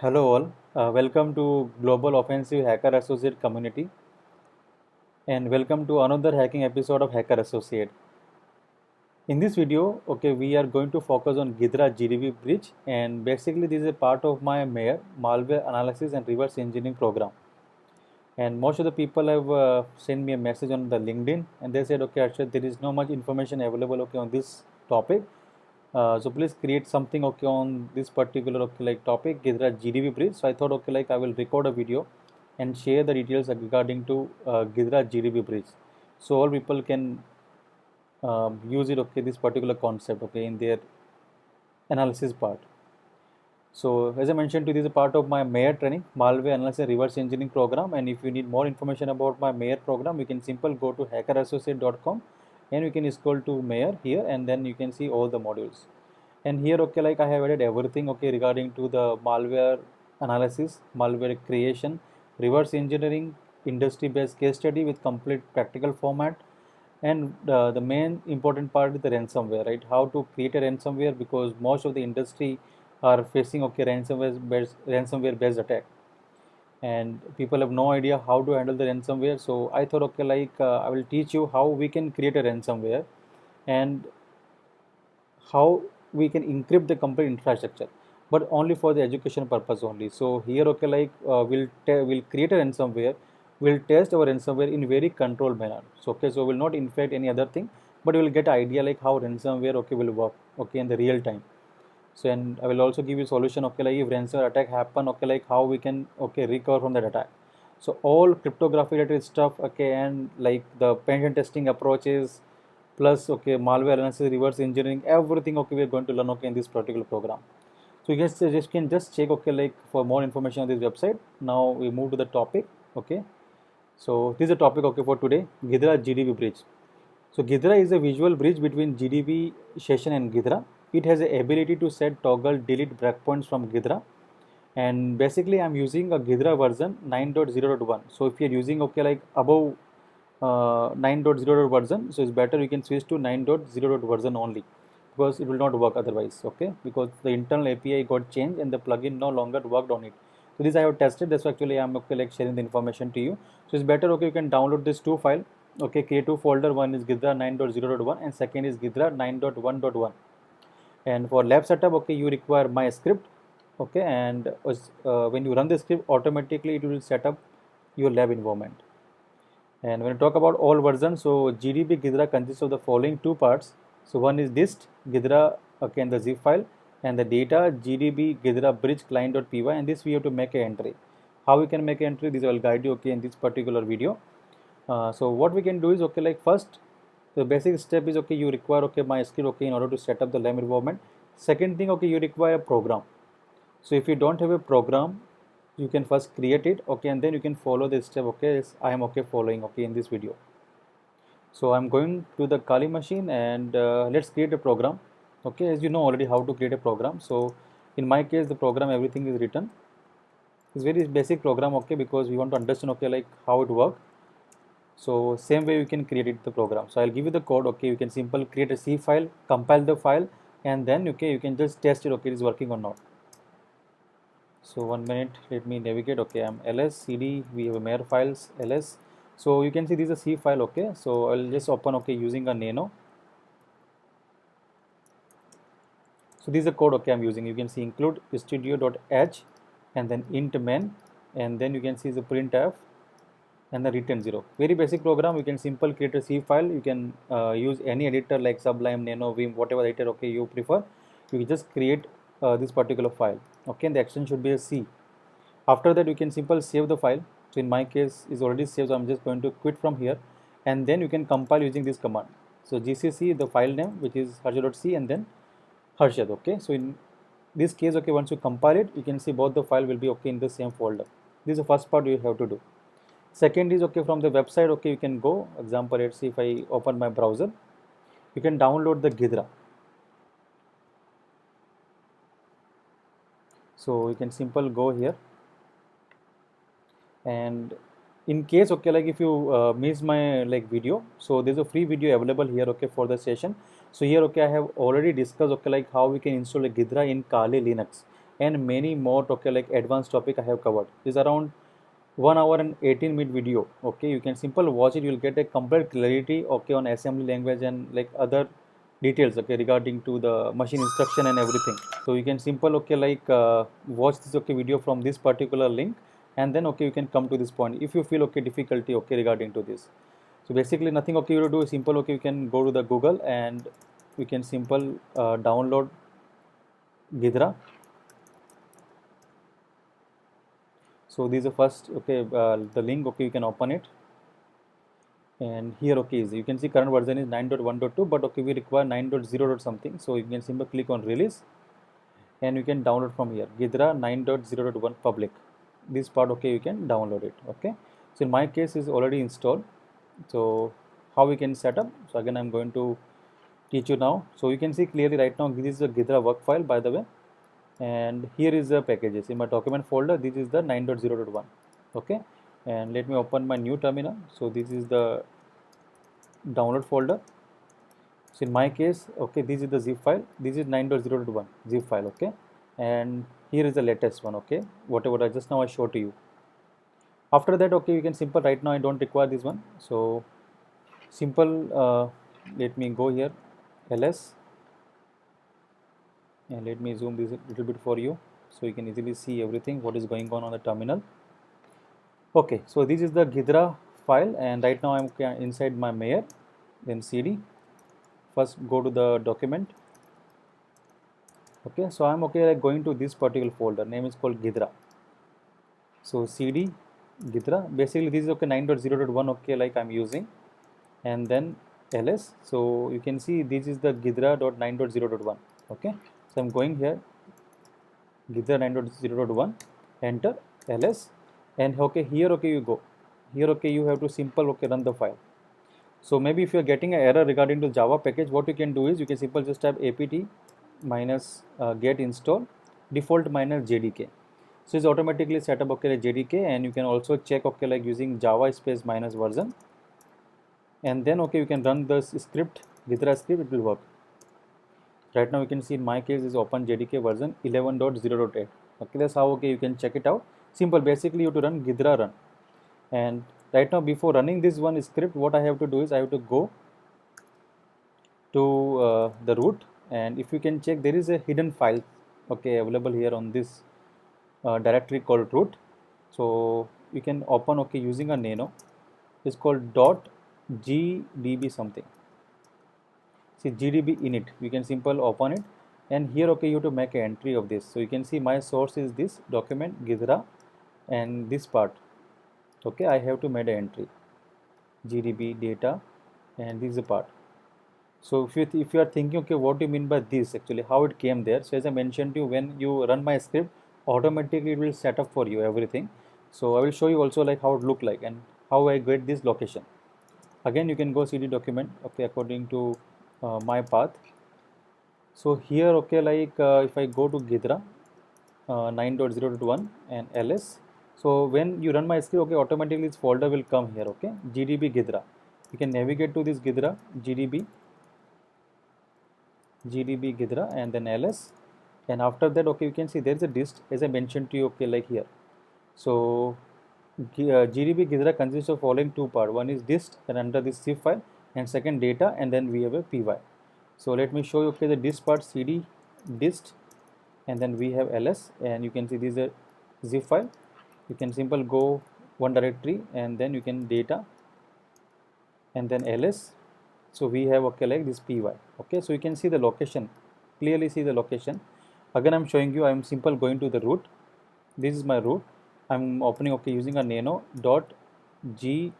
Hello all, welcome to Global Offensive Hacker Associate community and welcome to another hacking episode of Hacker Associate. In this video, we are going to focus on Ghidra GDB bridge, and basically this is a part of my MARE malware analysis and reverse engineering program. And most of the people have sent me a message on the LinkedIn and they said, okay Arshad, there is no much information available on this topic. So please create something on this particular topic Ghidra GDB bridge. So I thought I will record a video and share the details regarding to Ghidra GDB bridge, so all people can use it this particular concept in their analysis part. So as I mentioned to this is a part of my MARE training, malware analysis and reverse engineering program. And if you need more information about my MARE program, you can simply go to hackerassociate.com and you can scroll to MARE here, and then you can see all the modules. And here I have added everything regarding to the malware analysis, malware creation, reverse engineering, industry based case study with complete practical format. And the main important part is the ransomware, right? How to create a ransomware, because most of the industry are facing ransomware based attack, and people have no idea how to handle the ransomware. So I thought I will teach you how we can create a ransomware and how we can encrypt the complete infrastructure, but only for the education purpose only. So here we'll create a ransomware, we'll test our ransomware in very controlled manner. So so we'll not infect any other thing, but we'll get idea how ransomware will work in the real time. So and I will also give you solution if ransomware attack happen, how we can recover from that attack. So all cryptography related stuff, and the penetration testing approaches, plus malware analysis, reverse engineering, everything we are going to learn in this particular program. So you guys can just check for more information on this website. Now we move to the topic. So this is the topic for today, Ghidra GDB bridge. So Ghidra is a visual bridge between GDB session and Ghidra. It has the ability to set toggle delete breakpoints from Ghidra, and basically I'm using a Ghidra version 9.0.1. So if you're using above 9.0 version, so it's better you can switch to 9.0 version only, because it will not work otherwise, because the internal API got changed and the plugin no longer worked on it. So this I have tested, that's actually I'm sharing the information to you. So it's better you can download this two file, create two folder. One is Ghidra 9.0.1 and second is Ghidra 9.1.1. And for lab setup, you require my script, and when you run the script, automatically it will set up your lab environment. And when we talk about all versions, so GDB Ghidra consists of the following two parts. So one is dist Ghidra, and the zip file, and the data GDB Ghidra bridge client.py, and this we have to make an entry. How we can make an entry, this I will guide you in this particular video. So what we can do is first the basic step is you require MySQL in order to set up the lab environment. Second thing, you require a program. So if you don't have a program, you can first create it, and then you can follow this step. Yes, I am following in this video. So I'm going to the Kali machine and let's create a program. As you know already how to create a program. So in my case, the program, everything is written. It's very basic program, because we want to understand how it works. So same way you can create it the program. So I'll give you the code. You can simply create a C file, compile the file, and then you can just test it. It is working or not. So 1 minute, let me navigate. I'm ls cd, we have MARE files ls. So you can see this is a C file. So I'll just open using a nano. So this is the code I'm using. You can see include studio.h and then int main, and then you can see the printf and the return 0. Very basic program. You can simply create a C file. You can use any editor like Sublime, Nano, Vim, whatever editor you prefer. You can just create this particular file. And the extension should be a C. After that, you can simply save the file. So in my case is already saved, so I'm just going to quit from here, and then you can compile using this command. So gcc the file name, which is harshad.c, and then harshad. So in this case, once you compile it, you can see both the file will be in the same folder. This is the first part you have to do. Second is from the website, you can go. Example, let's see if I open my browser, you can download the Ghidra. So you can simply go here, and in case if you miss my video, so there's a free video available here for the session. So here I have already discussed how we can install a Ghidra in Kali Linux. and many more, okay, like advanced topic I have covered. Is around 1 hour and 18-minute video. Okay, you can simple watch it, you'll get a complete clarity, okay, on assembly language and like other details, okay, regarding to the machine instruction and everything. So you can simple, okay, like watch this, okay, video from this particular link, and then okay, you can come to this point if you feel okay difficulty, okay, regarding to this. So basically nothing, okay, you do is simple, okay, you can go to the Google and you can simple download Ghidra. So this is the first, okay, the link, okay, you can open it, and here, okay, is you can see current version is 9.1.2, but okay, we require 9.0 something, so you can simply click on release and you can download from here Ghidra 9.0.1 public. This part, okay, you can download it. Okay, so in my case is already installed. So how we can set up? So again, I'm going to teach you now. So you can see clearly right now this is the Ghidra work file, by the way, and here is the packages in my document folder. This is the 9.0.1. okay, and let me open my new terminal. So this is the download folder. So in my case, okay, this is the zip file. This is 9.0.1 zip file. Okay, and here is the latest one. Okay, whatever I just now I showed to you. After that, okay, you can simple right now I don't require this one. So simple, let me go here, ls, and let me zoom this a little bit for you so you can easily see everything what is going on the terminal. Okay, so this is the Ghidra file, and right now I'm inside my Mayer. Then cd, first go to the document. Okay, so I'm okay like going to this particular folder, name is called Ghidra. So cd Ghidra, basically this is okay 9.0.1, okay, like I'm using, and then ls. So you can see this is the Ghidra.9.0.1. okay, so I'm going here Ghidra 9.0.1, enter ls, and okay, here, okay, you go here, okay, you have to simple, okay, run the file. So maybe if you're getting an error regarding to Java package, what you can do is you can simply just type apt minus get install default minus jdk. So it's automatically set up, okay, jdk, and you can also check, okay, like using java space minus version, and then okay, you can run the script, Ghidra script, it will work. Right now you can see in my case is open jdk version 11.0.8. okay, that's how, okay, you can check it out. Simple, basically you have to run Ghidra run, and right now before running this one script, what I have to do is I have to go to the root, and if you can check, there is a hidden file, okay, available here on this directory called root. So you can open, okay, using a nano, it's called .gdb something. See gdb init, you can simple open it, and here, okay, you have to make an entry of this. So you can see my source is this document Ghidra, and this part, okay, I have to make an entry gdb data, and this is the part. So if you are thinking, okay, what do you mean by this, actually how it came there? So as I mentioned to you, when you run my script, automatically it will set up for you everything. So I will show you also like how it look like and how I get this location. Again, you can go cd document, okay, according to my path. So here, okay, like if I go to Ghidra 9.0.1 and ls, so when you run my script, okay, automatically this folder will come here, okay, gdb Ghidra. You can navigate to this Ghidra gdb Ghidra and then ls, and after that, okay, you can see there is a dist, as I mentioned to you, okay, like here. So gdb Ghidra consists of following two parts. One is dist, and under this zip file, and second data, and then we have a py. So let me show you, okay, the dist part, cd dist, and then we have ls, and you can see this is a zip file. You can simple go one directory, and then you can data, and then ls. So we have, okay, like this py. Okay, so you can see the location, clearly see the location. Again, I'm showing you, I'm simple going to the root. This is my root. I'm opening, okay, using a nano dot gdb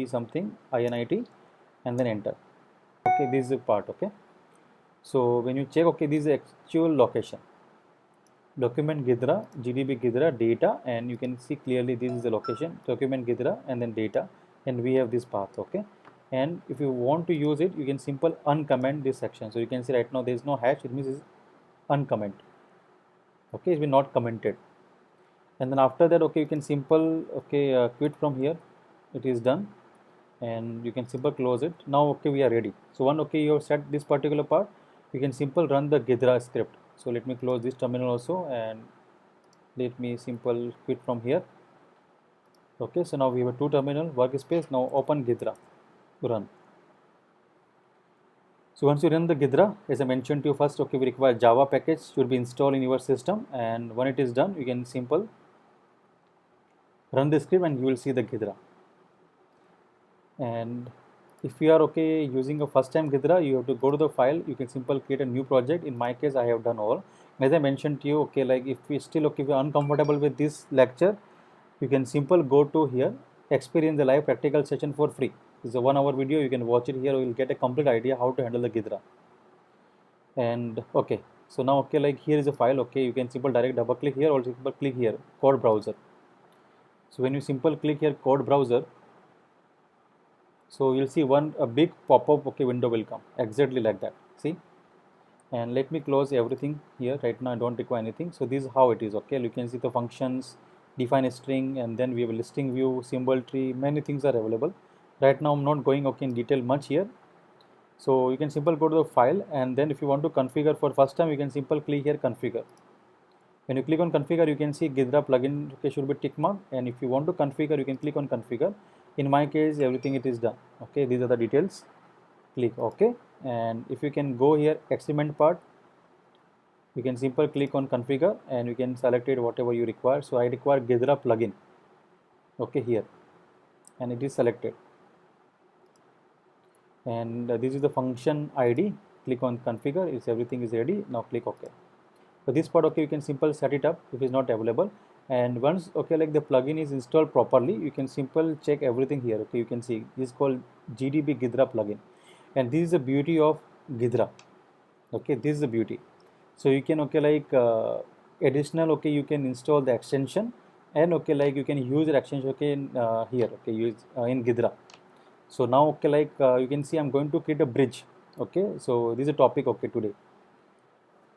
something init, and then enter. Okay, this is the part. Okay, so when you check, okay, this is the actual location, document Ghidra gdb Ghidra data, and you can see clearly this is the location, document Ghidra, and then data, and we have this path. Okay, and if you want to use it, you can simple uncomment this section. So you can see right now there is no hash, it means it's uncomment. Okay, it's been not commented. And then after that, okay, you can simple, okay, quit from here. It is done, and you can simple close it. Now, okay, we are ready. So one, okay, you have set this particular part, you can simple run the Ghidra script. So let me close this terminal also, and let me simple quit from here. Okay, so now we have a 2 terminal workspace. Now open Ghidra, run. So once you run the Ghidra, as I mentioned to you first, okay, we require Java package should be installed in your system, and when it is done, you can simple run the script and you will see the Ghidra. And if you are okay using a first time Ghidra, you have to go to the file, you can simply create a new project. In my case, I have done all. And as I mentioned to you, okay, like if we still okay, if you're uncomfortable with this lecture, you can simply go to here, experience the live practical session for free. It's a 1 hour video, you can watch it here, you will get a complete idea how to handle the Ghidra. And okay, so now okay, like here is a file, okay, you can simply direct double click here or simple click here, code browser. So when you simple click here, code browser, so you'll see a big pop-up okay window will come exactly like that, see. And let me close everything here. Right now I don't require anything. So this is how it is, okay. You can see the functions, define a string, and then we have a listing view, symbol tree, many things are available. Right now I'm not going okay in detail much here. So you can simply go to the file, and then if you want to configure for first time, you can simply click here configure. When you click on configure, you can see Ghidra plugin okay, should be tick mark, and if you want to configure, you can click on configure. In my case, everything it is done, okay. These are the details, click OK. And if you can go here experiment part, you can simply click on configure and you can select it whatever you require. So I require Ghidra plugin, okay, here, and it is selected. And this is the function ID. Click on configure, it's everything is ready. Now click OK. So this part, okay, you can simply set it up if it's not available. And once okay, like the plugin is installed properly, you can simply check everything here, okay. You can see this is called GDB Ghidra plugin, and this is the beauty of Ghidra, okay. This is the beauty. So you can okay, like additional okay, you can install the extension, and okay, like you can use the extension okay in, here, okay, use in Ghidra. So now okay, like you can see I'm going to create a bridge, okay. So this is a topic okay today,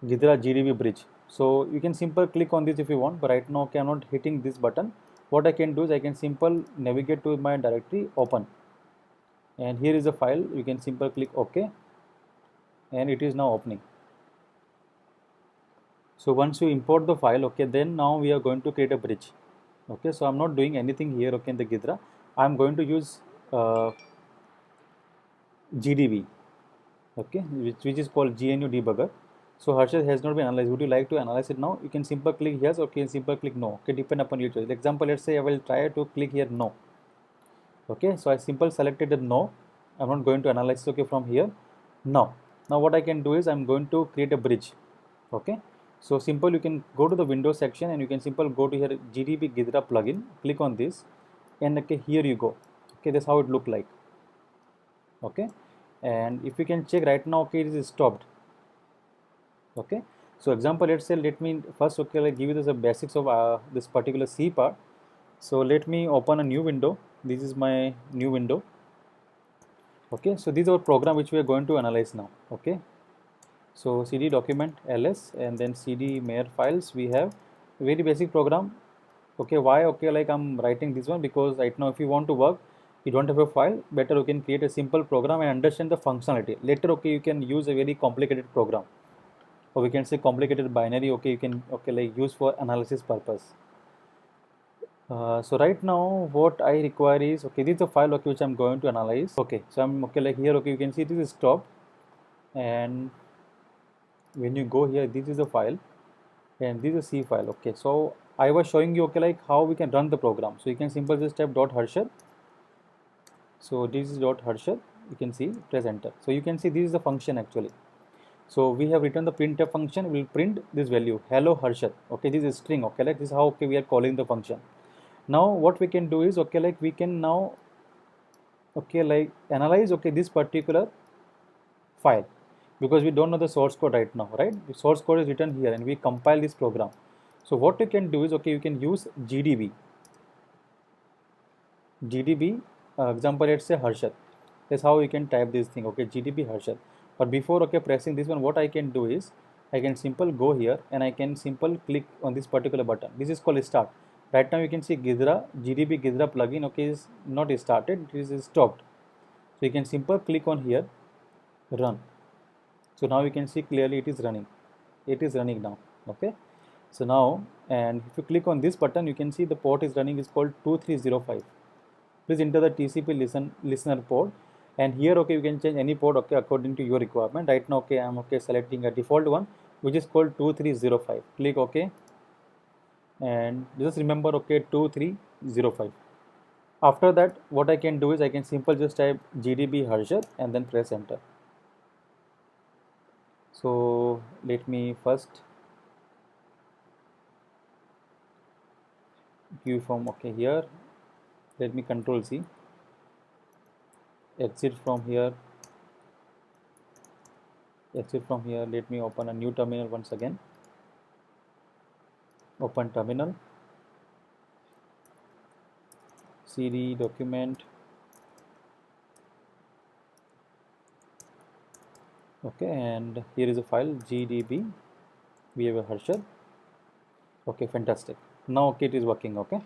Ghidra GDB bridge. So you can simply click on this if you want, but right now okay, I'm not hitting this button. What I can do is I can simply navigate to my directory, open, and here is a file. You can simply click OK, and it is now opening. So once you import the file, okay, then now we are going to create a bridge, okay. So I'm not doing anything here, okay, in the Ghidra. I'm going to use GDB, okay, which is called GNU debugger. So Harshad has not been analyzed. Would you like to analyze it now? You can simply click yes, okay, and simply click no. Okay, depend upon your choice. Example, let's say I will try to click here no. Okay, so I simply selected the no. I'm not going to analyze okay from here. Now what I can do is I'm going to create a bridge. Okay, so simple, you can go to the Windows section and you can simply go to here GDB Ghidra plugin. Click on this, and okay, here you go. Okay, that's how it look like. Okay, and if you can check right now, okay, it is stopped. Okay, so example, let's say let me first okay, like give you the basics of this particular C part. So let me open a new window. This is my new window. Okay, so this is our program which we are going to analyze now. Okay, so cd document ls and then cd mir files. We have a very basic program. Okay, why okay, like I'm writing this one because right now if you want to work, you don't have a file, better you can create a simple program and understand the functionality. Later okay, you can use a very complicated program, or we can say complicated binary, okay, you can okay, like use for analysis purpose. So right now what I require is okay, this is a file okay, which I'm going to analyze. Okay, so I'm okay, like here okay, you can see this is stopped, and when you go here, this is a file and this is a C file. Okay, so I was showing you okay, like how we can run the program. So you can simply just type .harshad. So this is .harshad, you can see, press enter. So you can see this is the function actually. So we have written the printf function, will print this value hello Harshad. Okay, this is string. Okay, like this is how okay, we are calling the function. Now what we can do is okay, like we can now okay, like analyze okay, this particular file, because we don't know the source code right now, right? The source code is written here and we compile this program. So what you can do is okay, you can use GDB example, let's say Harshad. That's how you can type this thing, okay, GDB Harshad. But before okay, pressing this one, what I can do is I can simple go here and I can simple click on this particular button. This is called start. Right now you can see GDB Ghidra plugin okay is not started, it is stopped. So you can simple click on here, run. So now you can see clearly it is running. it is running now. Okay, so now, and if you click on this button, you can see the port is running is called 2305. Please enter the TCP listener port, and here okay you can change any port okay according to your requirement. Right now okay I'm okay selecting a default one which is called 2305. Click OK, and just remember okay 2305. After that what I can do is I can simply just type GDB harsher and then press enter. So let me first view from okay here. Let me control C, exit from here, let me open a new terminal once again. Open terminal, cd document, okay, and here is a file GDB we have a harsher. Okay, fantastic. Now okay it is working. Okay,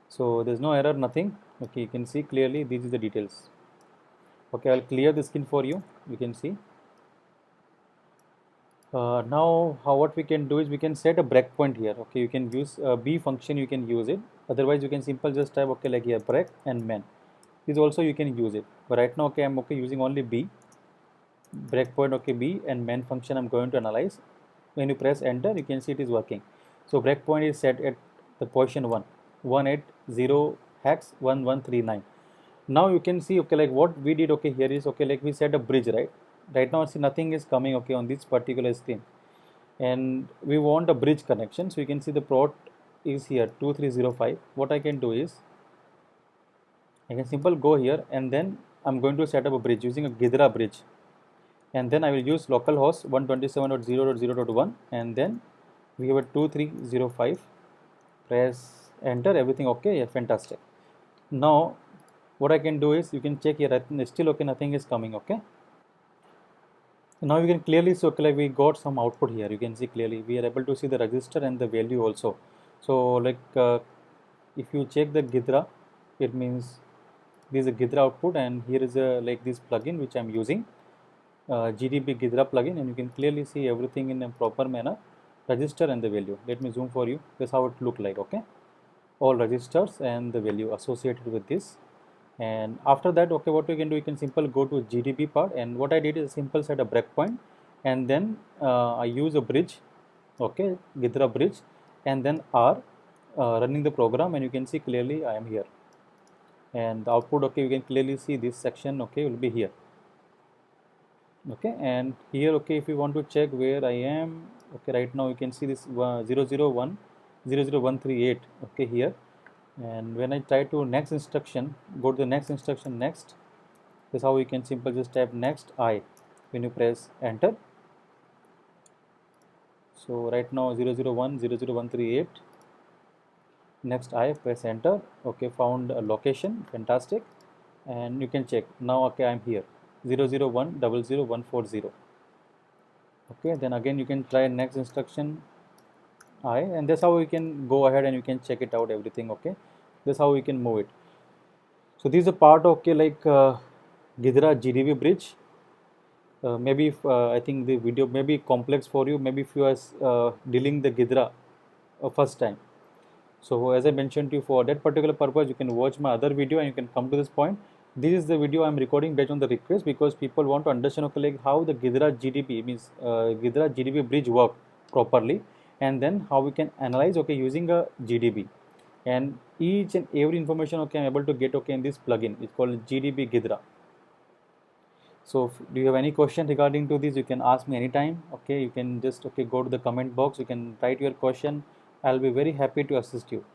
so there's no error, nothing. Okay, you can see clearly this is the details. Okay, I'll clear the screen for you. You can see now what we can do is we can set a breakpoint here. Okay, you can use B function, you can use it. Otherwise you can simply just type okay like here break and man. This also you can use it, but right now okay I'm okay using only B breakpoint. Okay, B and main function I'm going to analyze. When you press enter you can see it is working. So breakpoint is set at the position 180 hex 1139. Now you can see okay like what we did okay here is okay like we set a bridge, right now see nothing is coming okay on this particular screen, and we want a bridge connection. So you can see the port is here 2305. What I can do is I can simply go here and then I'm going to set up a bridge using a Ghidra bridge, and then I will use localhost 127.0.0.1 and then we have a 2305. Press enter, everything okay. Yeah, fantastic. Now what I can do is you can check here still okay nothing is coming. Okay, now you can clearly see okay like we got some output here. You can see clearly we are able to see the register and the value also. So like if you check the Ghidra, it means this is a Ghidra output, and here is a like this plugin which I'm using, GDB Ghidra plugin, and you can clearly see everything in a proper manner, register and the value. Let me zoom for you. That's how it look like. Okay, all registers and the value associated with this. And after that okay what you can do, you can simply go to GDB part, and what I did is simple set a breakpoint, and then I use a bridge, okay, Ghidra bridge, and then R running the program, and you can see clearly I am here, and the output okay you can clearly see this section okay will be here. Okay, and here okay if you want to check where I am, okay, right now you can see this 001 00138 okay here. And when I try to next instruction, go to the next instruction next. This is how you can simply just type next I when you press enter. So right now 001 00138 next I, press enter. Okay, found a location, fantastic, and you can check now okay I'm here 001 00140. okay, then again you can try next instruction I, and that's how you can go ahead and you can check it out everything. Okay, that's how you can move it. So this is a part okay like Ghidra GDB bridge. Maybe if, I think the video may be complex for you, maybe if you are dealing the Ghidra first time. So as I mentioned to you, for that particular purpose you can watch my other video and you can come to this point. This is the video I am recording based on the request, because people want to understand okay like how the Ghidra GDB means Ghidra GDB bridge work properly, and then how we can analyze okay using a GDB, and each and every information okay I'm able to get okay in this plugin. It's called GDB Ghidra. So do you have any question regarding to this, you can ask me anytime. Okay, you can just okay go to the comment box, you can write your question. I'll be very happy to assist you.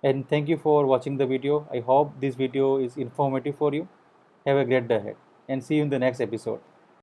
And thank you for watching the video. I hope this video is informative for you. Have a great day ahead and see you in the next episode.